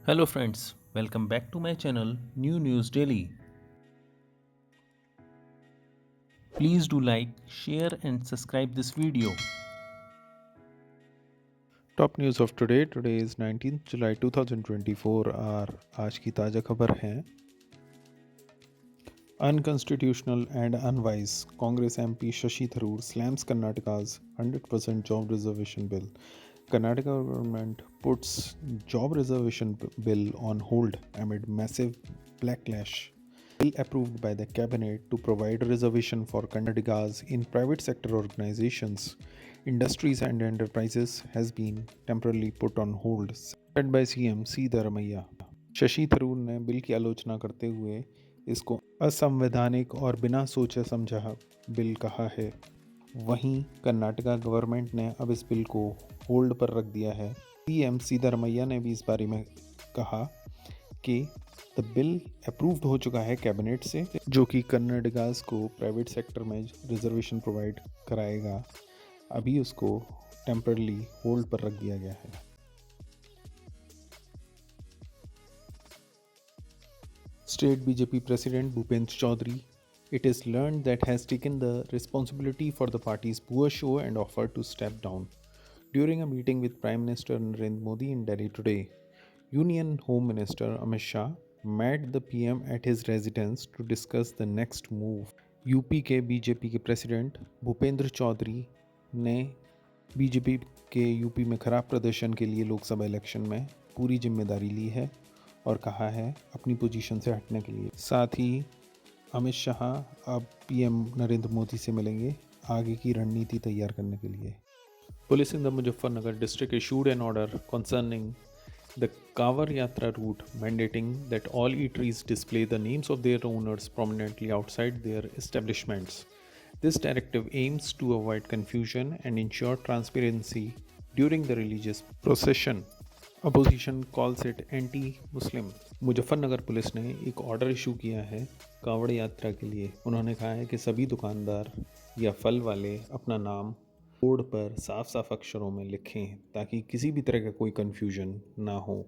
Hello friends, welcome back to my channel New News Daily. Please do like, share and subscribe this video. Top news of today is 19 जुलाई 2024 और आज की ताज़ा खबर है unconstitutional and unwise Congress MP Shashi Tharoor slams Karnataka's 100% job reservation bill. Karnataka government puts job reservation bill on hold amid massive backlash. Bill approved by the cabinet to provide reservation for Karnataka's in private sector organizations, industries and enterprises has been temporarily put on hold, said by CM Siddaramaiah. Shashi Tharoor ने bill की आलोचना करते हुए इसको असंवैधानिक और बिना सोचे समझा बिल कहा है. वहीं कर्नाटका गवर्नमेंट ने अब इस बिल को होल्ड पर रख दिया है. सीएम सिद्धारमैया ने भी इस बारे में कहा कि द बिल अप्रूव्ड हो चुका है कैबिनेट से, जो कि कर्नाटकास को प्राइवेट सेक्टर में रिजर्वेशन प्रोवाइड कराएगा. अभी उसको टेम्परली होल्ड पर रख दिया गया है. State BJP president Bhupendra Chaudhary, it is learned that has taken the responsibility for the party's poor show and offered to step down. During a meeting with Prime Minister Narendra Modi in Delhi today, Union Home Minister Amit Shah met the PM at his residence to discuss the next move. UP के BJP के president Bhupendra Chaudhary ने BJP के UP में खराब प्रदर्शन के लिए Lok Sabha election में पूरी जिम्मेदारी ली है और कहा है अपनी पोजीशन से हटने के लिए. साथ ही अमित शाह अब पीएम नरेंद्र मोदी से मिलेंगे आगे की रणनीति तैयार करने के लिए. Police in the Muzaffarnagar district issued an order concerning the Kanwar Yatra route mandating that all eateries display the names of their owners prominently outside their establishments. This directive aims to avoid confusion and ensure transparency during the religious procession. Opposition calls it anti Muslim. Muzaffarnagar police ने एक order issue किया है कांवड़ यात्रा के लिए. उन्होंने कहा है कि सभी दुकानदार या फल वाले अपना नाम बोर्ड पर साफ साफ अक्षरों में लिखें ताकि किसी भी तरह का कोई कन्फ्यूजन ना हो.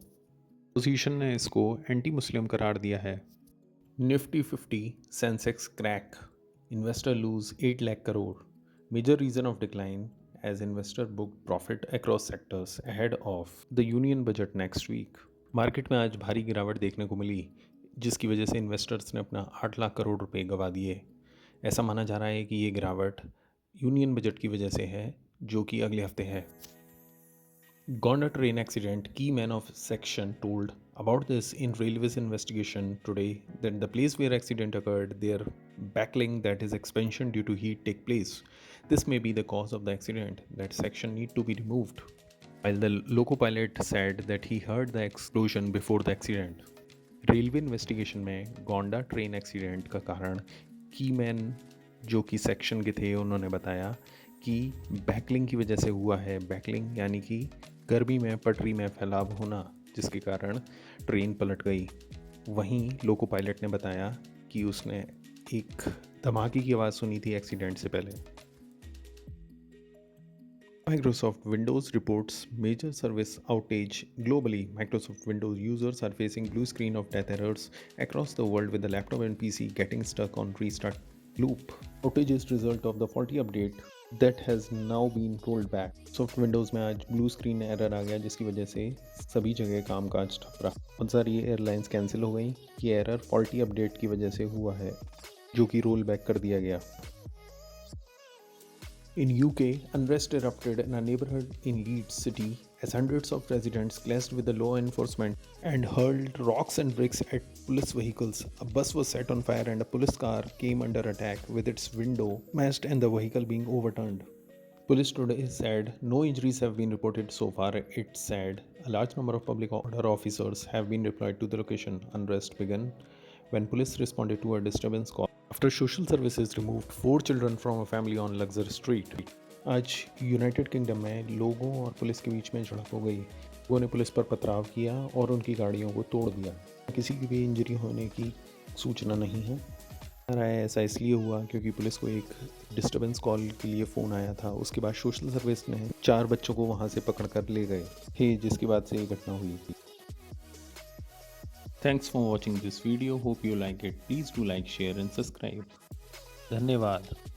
अपोजिशन ने इसको एंटी मुस्लिम करार दिया है. Nifty 50 Sensex crack. Investor lose 8 lakh crore. Major reason of decline as investor booked profit across sectors ahead of the union budget next week. Market में आज भारी गिरावट देखने को मिली जिसकी वजह से इन्वेस्टर्स ने अपना 8 लाख करोड़ रुपए गंवा दिए. ऐसा माना जा रहा है कि ये गिरावट यूनियन बजट की वजह से है जो कि अगले हफ्ते है. Gonda train accident. Key man of section told about this in Railways investigation today that the place where accident occurred, their backlink that is expansion due to heat take place. This may be the cause of the accident. That section need to be removed. While the loco pilot said that he heard the explosion before the accident. Railway investigation में Gonda train accident का कारण की man जो कि section के थे उन्होंने बताया कि बैकलिंग की वजह से हुआ है. बैकलिंग यानी कि गर्मी में पटरी में फैलाव होना जिसके कारण ट्रेन पलट गई. वहीं लोको पायलट ने बताया कि उसने एक धमाके की आवाज़ सुनी थी एक्सीडेंट से पहले. Microsoft Windows reports major service outage globally. Microsoft Windows users are facing blue screen of death errors across the world with the laptop and PC getting stuck on restart loop. Outage is result of the faulty update that has now been rolled back. Microsoft Windows में आज blue screen error आ गया जिसकी वजह से सभी जगह कामकाज ठप रहा. बहुत सारी एयरलाइंस कैंसिल हो गई. ये एरर फॉल्टी अपडेट की वजह से हुआ है जो कि रोल बैक कर दिया गया. In UK, unrest erupted in a neighborhood in Leeds City as hundreds of residents clashed with the law enforcement and hurled rocks and bricks at police vehicles. A bus was set on fire and a police car came under attack with its window smashed and the vehicle being overturned. Police today said no injuries have been reported so far. It said a large number of public order officers have been deployed to the location. Unrest began when police responded to a disturbance call after social services removed 4 children from a family on Luxor Street. आज United kingdom में लोगों और police के बीच में झड़प हो गई. लोगों ने पुलिस पर पथराव किया और उनकी गाड़ियों को तोड़ दिया. किसी की भी इंजरी होने की सूचना नहीं है. ऐसा इसलिए हुआ क्योंकि पुलिस को एक डिस्टर्बेंस कॉल के लिए फ़ोन आया था. उसके बाद सोशल सर्विस ने 4 बच्चों को वहाँ से पकड़ कर ले गए थे जिसके बाद से ये घटना हुई थी. Thanks for watching this video. Hope you like it. Please do like, share and subscribe. धन्यवाद.